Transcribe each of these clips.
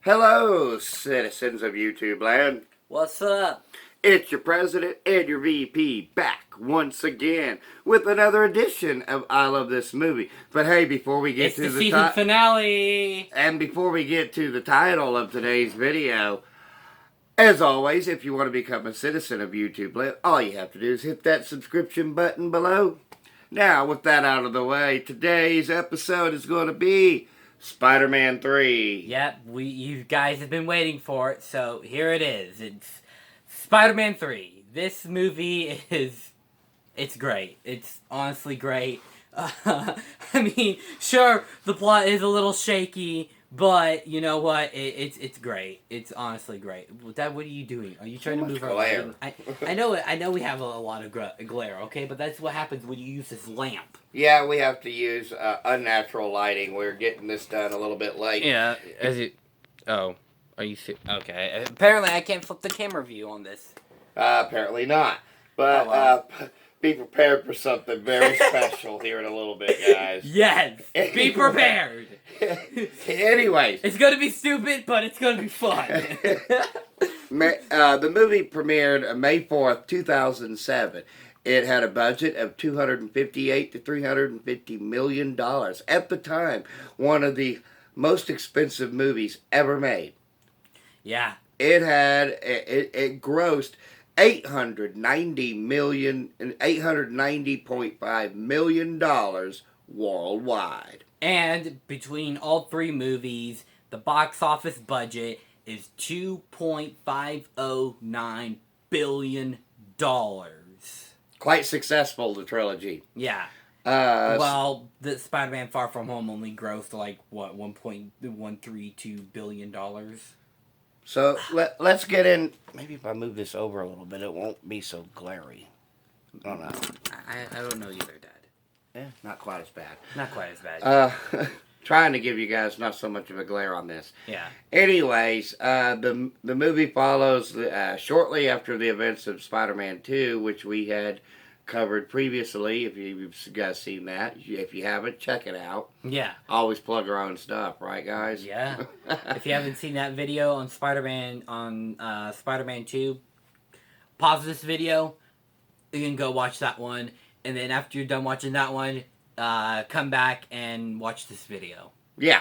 Hello, citizens of YouTube land. What's up? It's your president and your VP back once again with another edition of I Love This Movie. But hey, before we get It's to the the season finale. and before we get to the title of today's video, as always, if you want to become a citizen of YouTube land, all you have to do is hit that subscription button below. Now, with that out of the way, today's episode is going to be Spider-Man 3. Yep, you guys have been waiting for it, so here it is. It's Spider-Man 3. This movie it's great. It's honestly great. I mean, sure, the plot is a little shaky, but you know what? It's great. It's honestly great. Dad, what are you doing? Are you trying to move our lighting? I know we have a lot of glare, okay? But that's what happens when you use this lamp. Yeah, we have to use unnatural lighting. We're getting this done a little bit late. Yeah, Oh, are you okay? Apparently, I can't flip the camera view on this. Apparently not. But be prepared for something very special here in a little bit, guys. Yes, be prepared. Anyways, it's gonna be stupid, but it's gonna be fun. The movie premiered May 4th, 2007. It had a budget of $258 to $350 million. At the time, one of the most expensive movies ever made. Yeah. It grossed $890.5 million worldwide. And between all three movies, the box office budget is $2.509 billion. Quite successful, the trilogy. Yeah. Well, the Spider-Man Far From Home only grossed like, what, $1.132 billion? So, let's get in. Maybe if I move this over a little bit, it won't be so glary. I don't know. I don't know either, Dad. Not quite as bad. Not quite as bad. Trying to give you guys not so much of a glare on this. Yeah. Anyways, the movie follows shortly after the events of Spider-Man 2, which we had covered previously. If you guys seen that, if you haven't, check it out. Yeah. Always plug our own stuff, right, guys? Yeah. If you haven't seen that video on Spider-Man 2, pause this video. You can go watch that one, and then after you're done watching that one, come back and watch this video. Yeah.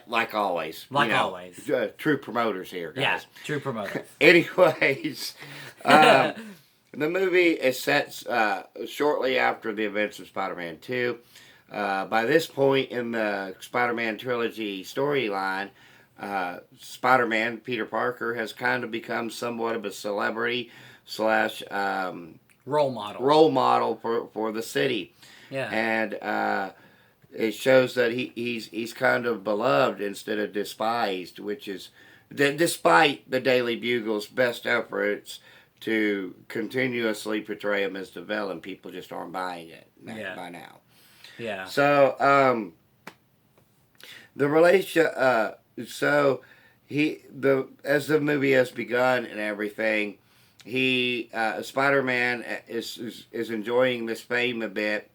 Like always. Like always. True promoters here, guys. Yeah, true promoters. Anyways, the movie is set shortly after the events of Spider-Man 2. By this point in the Spider-Man trilogy storyline, Spider-Man, Peter Parker, has kind of become somewhat of a celebrity / role model. Role model for the city. Yeah. And it shows that he's kind of beloved instead of despised, which is despite the Daily Bugle's best efforts to continuously portray him as the villain, people just aren't buying it by now. Yeah. So the relation, as the movie has begun and everything, Spider-Man is enjoying this fame a bit.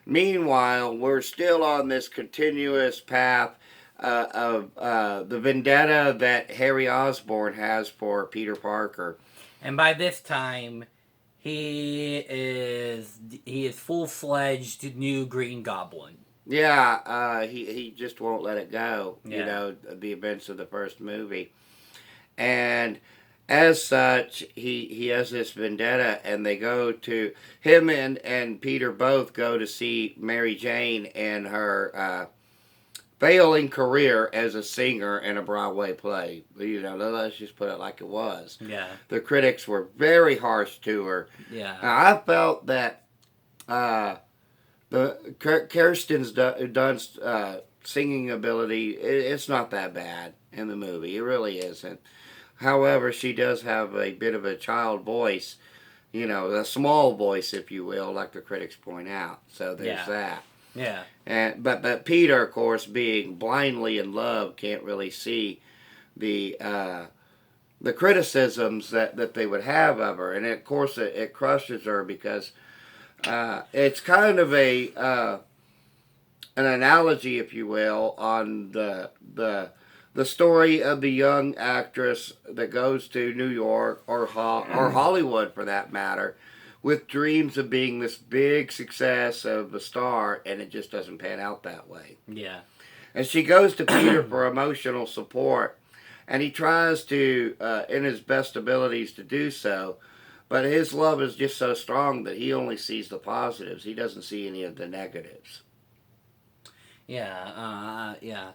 Meanwhile, we're still on this continuous path of the vendetta that Harry Osborn has for Peter Parker. And by this time, he is full-fledged new Green Goblin. Yeah, he just won't let it go. Yeah. You know, the events of the first movie. And as such, he has this vendetta, and they go to, him and Peter both go to see Mary Jane and her failing career as a singer in a Broadway play. You know, let's just put it like it was. Yeah. The critics were very harsh to her. Yeah. Now, I felt that Kirsten Dunst's singing ability, it's not that bad in the movie. It really isn't. However, she does have a bit of a child voice, you know, a small voice, if you will, like the critics point out. So there's that. Yeah. But Peter, of course, being blindly in love, can't really see the criticisms that they would have of her, and of course it crushes her because it's kind of an analogy, if you will, on the the story of the young actress that goes to New York or Hollywood for that matter, with dreams of being this big success of a star, and it just doesn't pan out that way. Yeah. And she goes to Peter for emotional support, and he tries to, in his best abilities, to do so. But his love is just so strong that he only sees the positives. He doesn't see any of the negatives. Yeah. Yeah.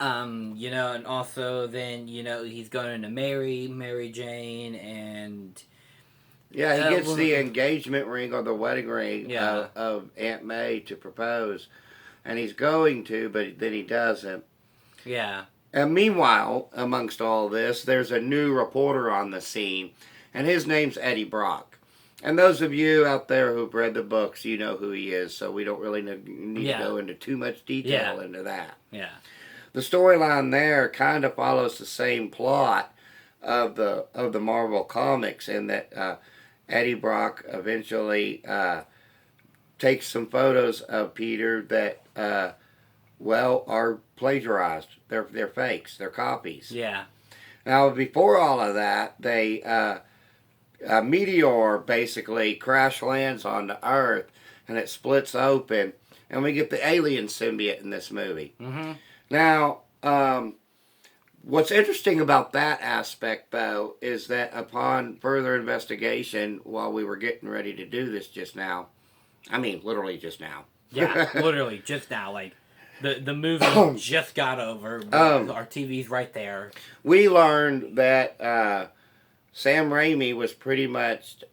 You know, and also then, you know, he's going to marry Mary Jane, and Yeah, he gets the engagement ring or the wedding ring Yeah. of Aunt May to propose, and he's going to, but then he doesn't. yeah. And meanwhile, amongst all this, there's a new reporter on the scene, and his name's Eddie Brock. And those of you out there who've read the books, you know who he is, so we don't really need Yeah. to go into too much detail Yeah. into that. Yeah. The storyline there kind of follows the same plot of the Marvel comics, in that Eddie Brock eventually takes some photos of Peter that are plagiarized. They're fakes. They're copies. Yeah. Now, before all of that, a meteor basically crash lands on the Earth, and it splits open, and we get the alien symbiote in this movie. Mm-hmm. Now, what's interesting about that aspect, though, is that upon further investigation, while we were getting ready to do this just now, I mean, literally just now. Yeah, literally just now. Like, the movie just got over. Our TV's right there. We learned that Sam Raimi was pretty much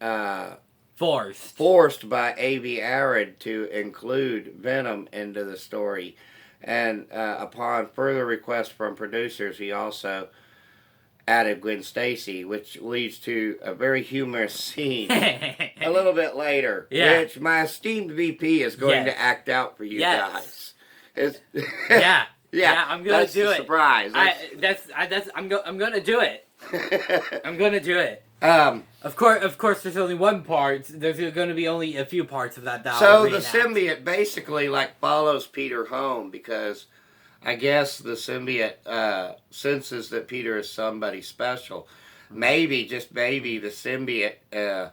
forced by A.V. Arad to include Venom into the story. And upon further request from producers, he also added Gwen Stacy, which leads to a very humorous scene a little bit later, which my esteemed VP is going to act out for you guys. Yeah, I'm gonna do it. Surprise! I'm gonna do it. I'm gonna do it. Of course, there's only one part. There's going to be only a few parts of that. So the symbiote basically follows Peter home, because I guess the symbiote senses that Peter is somebody special. Maybe, just maybe, the symbiote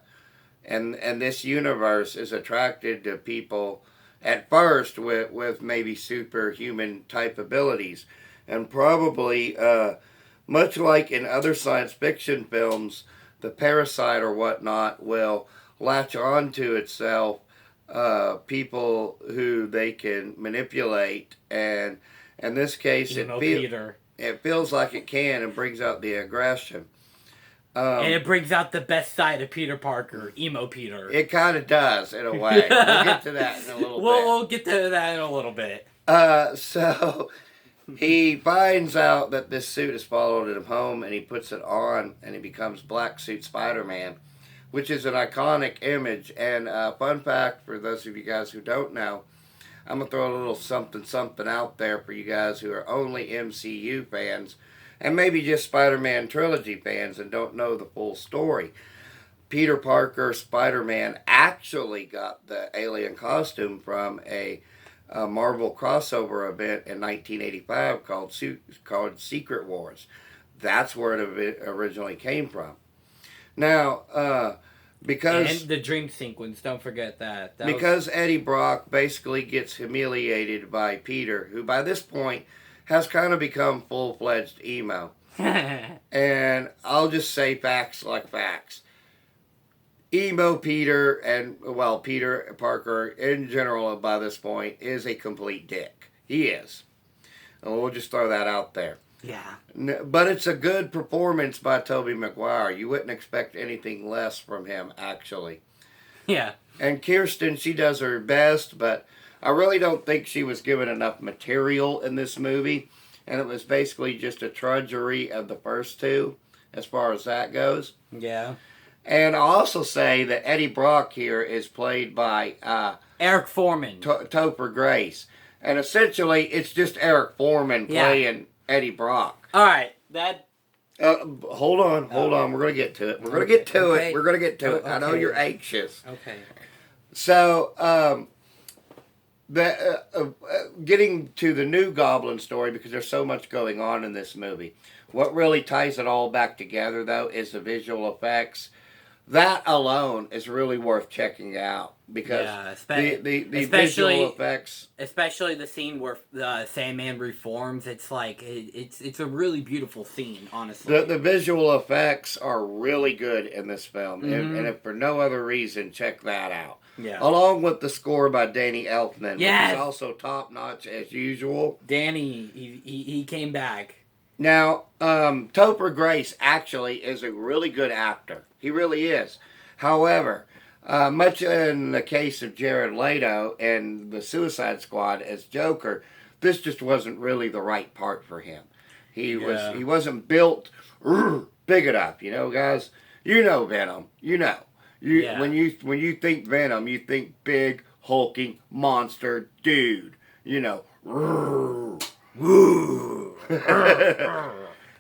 and this universe is attracted to people at first with maybe superhuman type abilities, and probably much like in other science fiction films, the parasite or whatnot will latch onto itself people who they can manipulate, and in this case it feels like it can, and brings out the aggression. And it brings out the best side of Peter Parker, emo Peter. It kind of does, in a way. We'll get to that in a little bit. We'll get to that in a little bit. So he finds out that this suit has followed him home, and he puts it on, and he becomes Black Suit Spider-Man, which is an iconic image. And fun fact for those of you guys who don't know, I'm going to throw a little something out there for you guys who are only MCU fans, and maybe just Spider-Man trilogy fans and don't know the full story. Peter Parker, Spider-Man, actually got the alien costume from a Marvel crossover event in 1985 called Secret Wars. That's where it originally came from. Now, because... And the dream sequence, don't forget that. Because Eddie Brock basically gets humiliated by Peter, who by this point has kind of become full-fledged emo. And I'll just say facts like facts. Emo Peter, and, well, Peter Parker in general by this point, is a complete dick. He is. And we'll just throw that out there. Yeah. But it's a good performance by Tobey Maguire. You wouldn't expect anything less from him, actually. Yeah. And Kirsten, she does her best, but I really don't think she was given enough material in this movie. And it was basically just a trudgery of the first two, as far as that goes. Yeah. And I'll also say that Eddie Brock here is played by Eric Foreman. Topher Grace. And essentially, it's just Eric Foreman playing Eddie Brock. All right, that... Hold on. We're going to get to it. We're going to get to it. We're going to get to it. I know you're anxious. Okay. So, getting to the new Goblin story, because there's so much going on in this movie. What really ties it all back together, though, is the visual effects. That alone is really worth checking out, because the visual effects, especially the scene where the Sandman reforms. It's like it's a really beautiful scene, honestly. The visual effects are really good in this film, and if for no other reason, check that out. Yeah. Along with the score by Danny Elfman, yes! which is also top notch as usual. Danny, he came back. Now, Topher Grace actually is a really good actor. He really is. However, much in the case of Jared Leto and the Suicide Squad as Joker, this just wasn't really the right part for him. He wasn't built big enough, guys. You know Venom. When you think Venom, you think big hulking monster dude.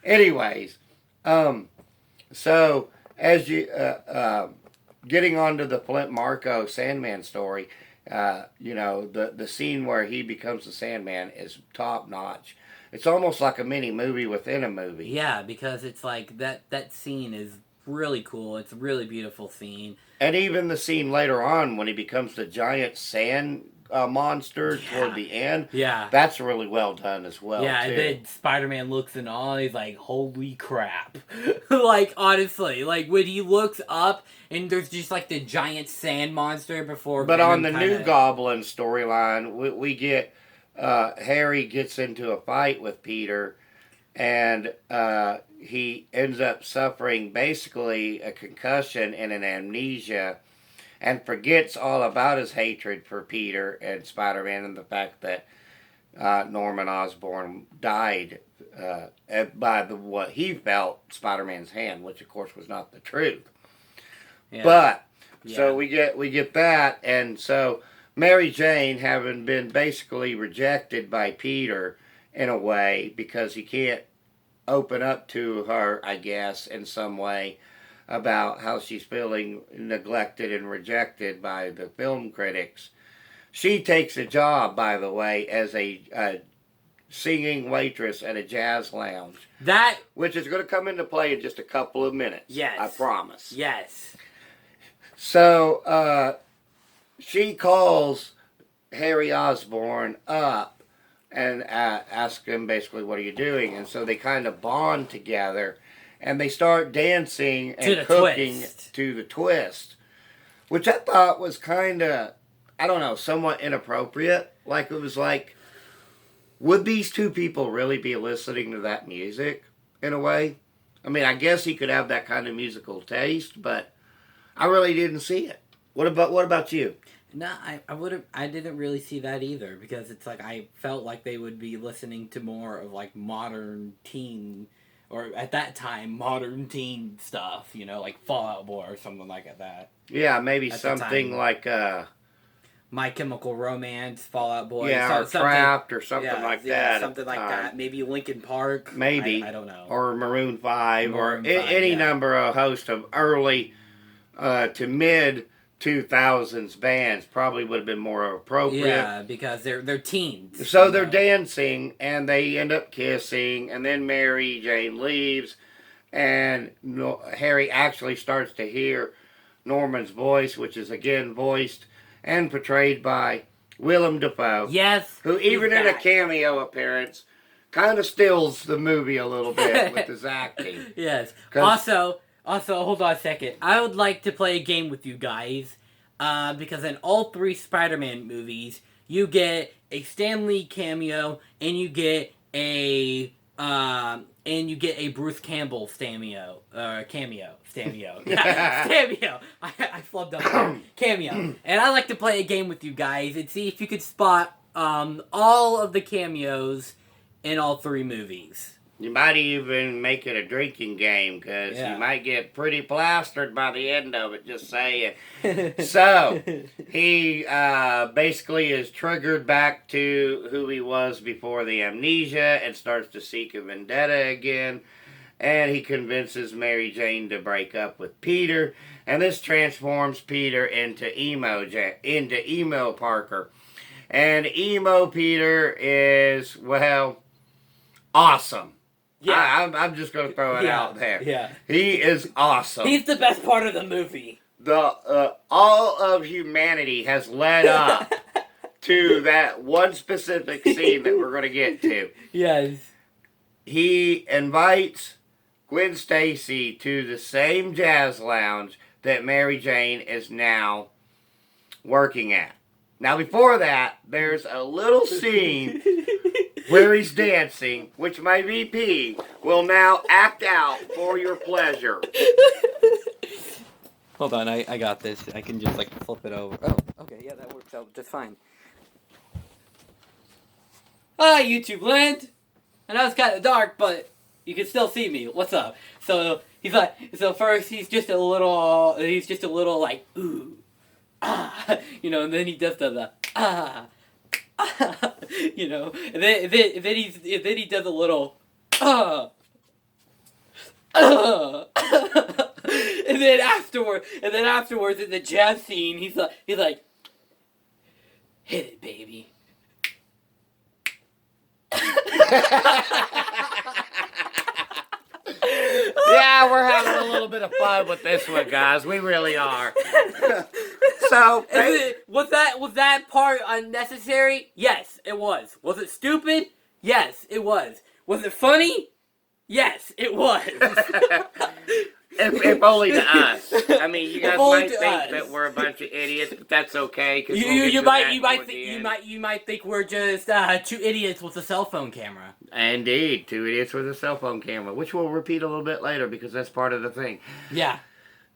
Anyways, so as you getting onto the Flint Marko Sandman story, the scene where he becomes the Sandman is top notch. It's almost like a mini movie within a movie. Yeah, because it's like that scene is really cool. It's a really beautiful scene. And even the scene later on when he becomes the giant sand monster toward the end. Yeah. That's really well done as well. Yeah, too. And then Spider-Man looks in awe and he's like, holy crap. Like, honestly, like when he looks up and there's just like the giant sand monster before. But on the new Goblin storyline, we get Harry gets into a fight with Peter, and he ends up suffering basically a concussion and an amnesia, and forgets all about his hatred for Peter and Spider-Man and the fact that Norman Osborn died by what he felt Spider-Man's hand, which of course was not the truth. Yeah. But so we get that, and so Mary Jane, having been basically rejected by Peter in a way because he can't open up to her, I guess, in some way, about how she's feeling neglected and rejected by the film critics. She takes a job, by the way, as a singing waitress at a jazz lounge. Which is going to come into play in just a couple of minutes. Yes. I promise. Yes. So, she calls Harry Osborn up and asks him basically, what are you doing? And so they kind of bond together. And they start dancing and cooking to the twist, which I thought was kind of, I don't know, somewhat inappropriate. Like, it was like, would these two people really be listening to that music in a way? I mean, I guess he could have that kind of musical taste, but I really didn't see it. What about you? No, I didn't really see that either, because it's like I felt like they would be listening to more of like modern teen, or at that time, modern teen stuff, like Fall Out Boy or something like that. Yeah, maybe something like My Chemical Romance, Fall Out Boy. Yeah, or Trapped or something like that. Yeah, something like that. Maybe Linkin Park. Maybe. I don't know. Or Maroon 5 or any number of host of early to mid 2000s bands probably would have been more appropriate. Yeah, because they're teens. So they're dancing and they end up kissing, and then Mary Jane leaves, and Harry actually starts to hear Norman's voice, which is again voiced and portrayed by Willem Dafoe. Yes. Who even in a cameo appearance kind of steals the movie a little bit with his acting. Yes. Also, hold on a second. I would like to play a game with you guys, because in all three Spider-Man movies, you get a Stan Lee cameo, and you get a Bruce Campbell cameo. Cameo. I flubbed up there. Cameo. And I like to play a game with you guys and see if you could spot all of the cameos in all three movies. You might even make it a drinking game, because you might get pretty plastered by the end of it, just saying. So, he basically is triggered back to who he was before the amnesia and starts to seek a vendetta again. And he convinces Mary Jane to break up with Peter. And this transforms Peter into Emo Parker. And emo Peter is, well, awesome. Yeah. I'm just going to throw it out there. Yeah. He is awesome. He's the best part of the movie. All of humanity has led up to that one specific scene that we're going to get to. Yes. He invites Gwen Stacy to the same jazz lounge that Mary Jane is now working at. Now, before that, there's a little scene where he's dancing, which my VP will now act out for your pleasure. Hold on, I got this. I can just, like, flip it over. Oh, okay, yeah, that works out just fine. Hi, YouTube land! I know it's kind of dark, but you can still see me. What's up? So, first he's just a little, like, ooh, ah, and then he does the ah, and then he does a little, and then afterwards in the jazz scene, he's like, hit it, baby. Yeah, we're having a little bit of fun with this one, guys. We really are. So, was that part unnecessary? Yes, it was. Was it stupid? Yes, it was. Was it funny? Yes, it was. If only to us. I mean, you guys might think that we're a bunch of idiots, but that's okay. Cause you might think we're just two idiots with a cell phone camera. Indeed, two idiots with a cell phone camera, which we'll repeat a little bit later because that's part of the thing. Yeah.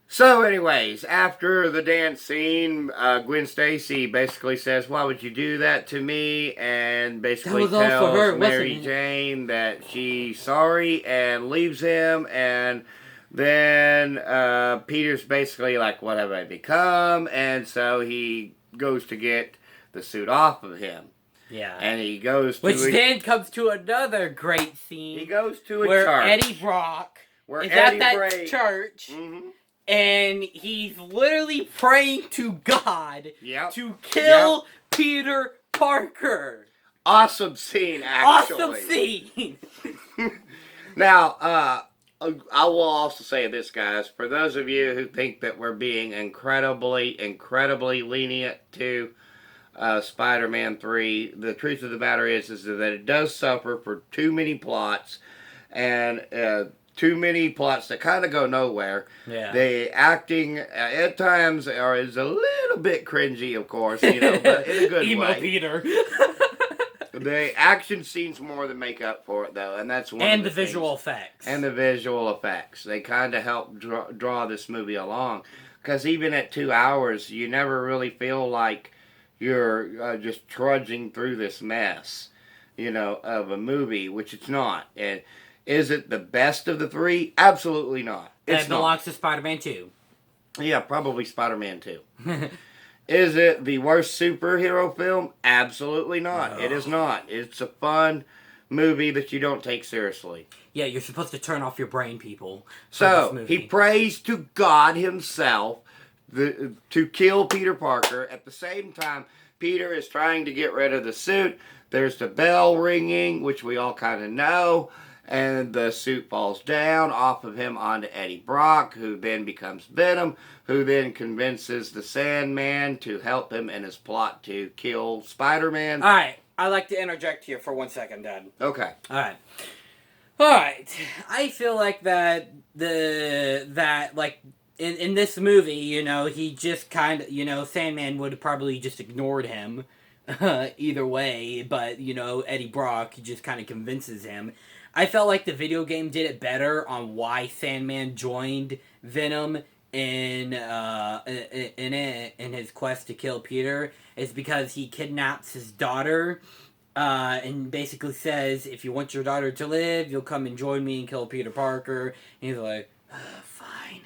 So, anyways, after the dance scene, Gwen Stacy basically says, "Why would you do that to me?" And basically tells Mary Jane that she's sorry and leaves him. And then Peter's basically like, "What have I become?" And so he goes to get the suit off of him. Yeah. And he goes to... Which then comes to another great scene. He goes to a where church. Eddie Brock is Eddie at that church. Mm-hmm. And he's literally praying to God to kill Peter Parker. Awesome scene, actually. Awesome scene. Now, I will also say this, guys. For those of you who think that we're being incredibly lenient to Spider-Man 3, the truth of the matter is that it does suffer for too many plots and too many plots that kind of go nowhere. Yeah. The acting at times is a little bit cringy, of course, but in a good Emo way. Peter. The action scenes more than make up for it, though, and that's one and of the visual effects. And the visual effects. They kind of help draw this movie along. Because even at 2 hours, you never really feel like you're just trudging through this mess, of a movie, which it's not. And is it the best of the three? Absolutely not. It belongs to Spider-Man 2. Yeah, probably Spider-Man 2. Is it the worst superhero film? Absolutely not. No. It is not. It's a fun movie that you don't take seriously. Yeah, you're supposed to turn off your brain, people. So, he prays to God himself to kill Peter Parker. At the same time, Peter is trying to get rid of the suit. There's the bell ringing, which we all kind of know. And the suit falls down off of him onto Eddie Brock, who then becomes Venom, who then convinces the Sandman to help him in his plot to kill Spider-Man. All right, I'd like to interject here for 1 second, Dad. Okay. All right. I feel like in this movie, he just kind of, Sandman would have probably just ignored him either way, but, Eddie Brock just kind of convinces him. I felt like the video game did it better on why Sandman joined Venom in his quest to kill Peter. Is because he kidnaps his daughter and basically says, if you want your daughter to live, you'll come and join me and kill Peter Parker. And he's like, fine.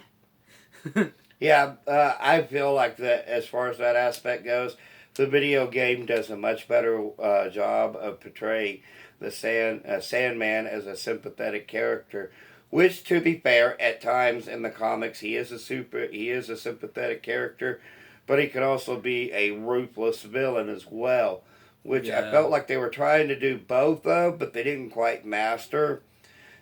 Yeah, I feel like that as far as that aspect goes, the video game does a much better job of portraying the Sandman as a sympathetic character, which, to be fair, at times in the comics he is a sympathetic character, but he can also be a ruthless villain as well. which I Yeah. felt like they were trying to do both of, but they didn't quite master.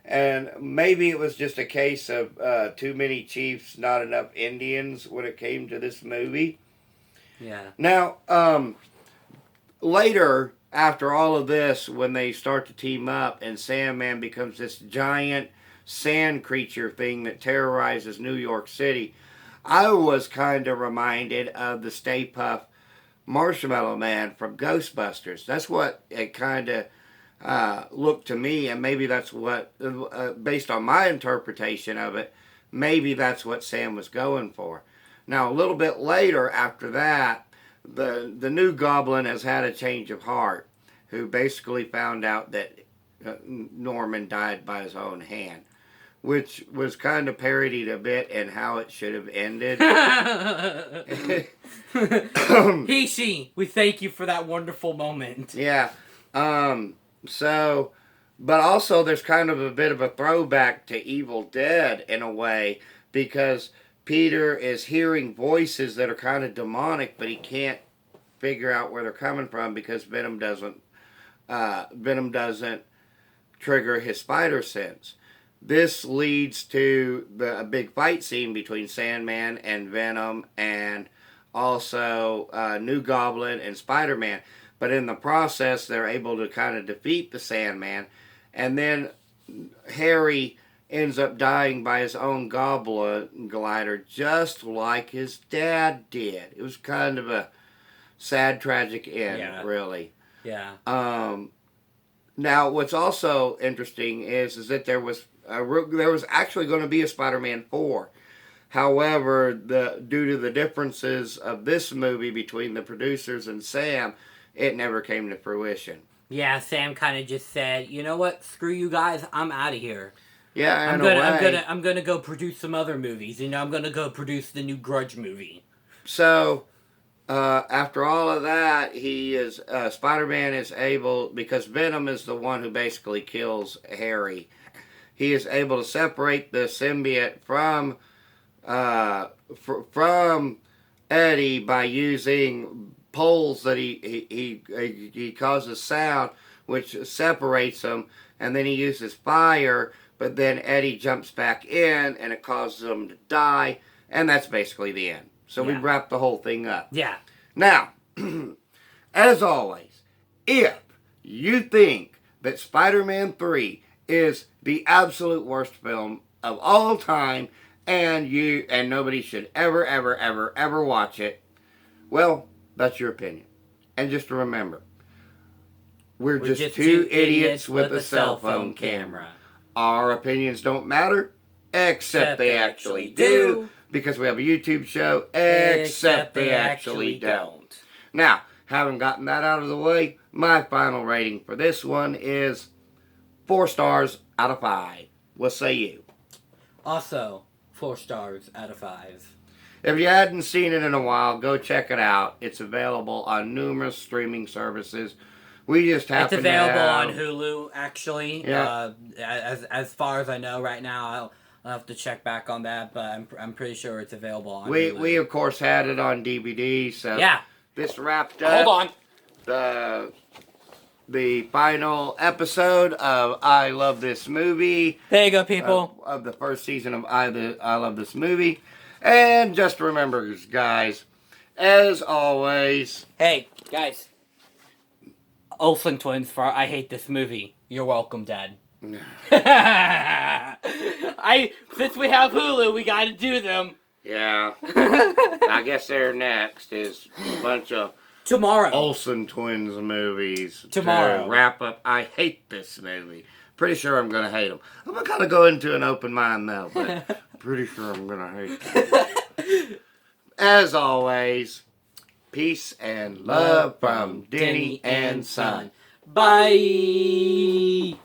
And maybe it was just a case of too many chiefs, not enough Indians when it came to this movie. Yeah. Now, later, after all of this, when they start to team up and Sandman becomes this giant sand creature thing that terrorizes New York City, I was kind of reminded of the Stay Puft Marshmallow Man from Ghostbusters. That's what it kind of looked to me, and maybe that's what, based on my interpretation of it, maybe that's what Sam was going for. Now, a little bit later after that, the new Goblin has had a change of heart, who basically found out that Norman died by his own hand, which was kind of parodied a bit in how it should have ended. He, she, we thank you for that wonderful moment. Yeah. So, but also there's kind of a bit of a throwback to Evil Dead in a way, because Peter is hearing voices that are kind of demonic, but he can't figure out where they're coming from because Venom doesn't trigger his spider sense. This leads to a big fight scene between Sandman and Venom, and also New Goblin and Spider-Man. But in the process, they're able to kind of defeat the Sandman, and then Harry ends up dying by his own goblin glider, just like his dad did. It was kind of a sad, tragic end, really. Yeah. Now, what's also interesting is that there was actually going to be a Spider-Man 4. However, due to the differences of this movie between the producers and Sam, it never came to fruition. Yeah, Sam kind of just said, "You know what? Screw you guys. I'm out of here. Yeah, I'm gonna go produce some other movies. You know, I'm gonna go produce the new Grudge movie." So, after all of that, Spider-Man is able, because Venom is the one who basically kills Harry. He is able to separate the symbiote from Eddie by using poles that he causes sound, which separates them, and then he uses fire, but then Eddie jumps back in and it causes him to die, and that's basically the end. So we wrap the whole thing up. Yeah. Now, as always, if you think that Spider-Man 3 is the absolute worst film of all time, and nobody should ever watch it, well, that's your opinion. And just remember, we're just two idiots with a cell phone camera. Our opinions don't matter, except they actually do, because we have a YouTube show, except they actually don't. Now, having gotten that out of the way, my final rating for this one is 4 stars out of 5. What say you? Also, 4 stars out of 5. If you hadn't seen it in a while, go check it out. It's available on numerous streaming services. We just happen It's available to have... on Hulu, actually. Yeah. As far as I know right now, I'll have to check back on that, but I'm pretty sure it's available on We, Hulu. we of course, had it on DVD, so... Yeah. This wrapped up... Hold on. The final episode of I Love This Movie. There you go, people. Of the first season of I Love This Movie. And just remember, guys, as always... Hey, guys. Olsen twins for I Hate This Movie. You're welcome, Dad. Since we have Hulu, we gotta do them. Yeah. I guess they're next is a bunch of... Tomorrow. Olsen twins movies. Tomorrow. To wrap up I Hate This Movie. Pretty sure I'm going to hate them. I'm going to kind of go into an open mind, though, but pretty sure I'm going to hate them. As always, peace and love from Denny and Son. Bye!